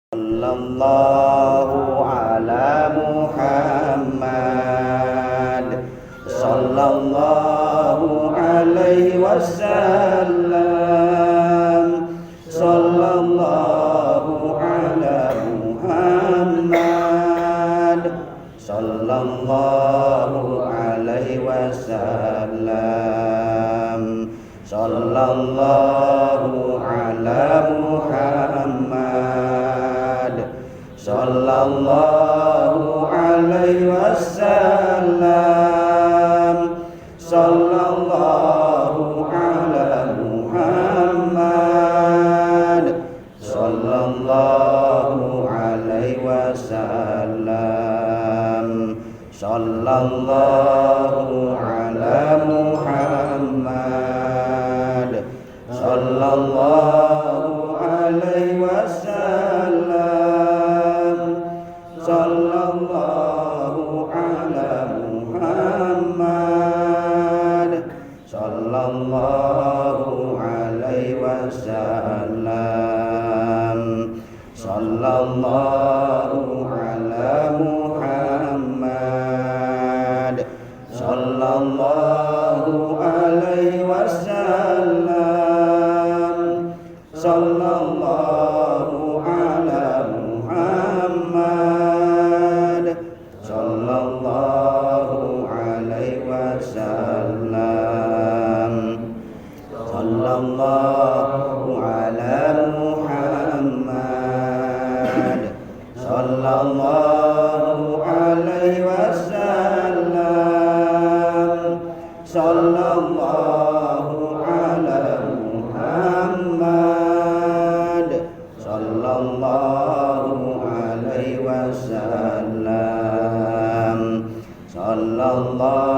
Sallallahu ala Muhammad Sallallahu alaihi wasallam Sallallahu ala Muhammad Sallallahu alaihi wasallam Sallallahu ala Muhammad Sallallahu alaihi wasallam Sallallahu ala Muhammad Sallallahu alaihi wasallam Sallallahu ala Muhammad Sallallahu alaihi wasallam Sallallahu ala Muhammad Sallallahu alaihi wasallam Sallallahu ala Muhammad Sallallahu alaihi wasallam Sallallahu ala Muhammad Sallallahu alaihi wasallam Sallallahu ala Muhammad Sallallahu alaihi wasallam Sallallahu ala Muhammad Sallallahu alaihi wasallam Sallallahu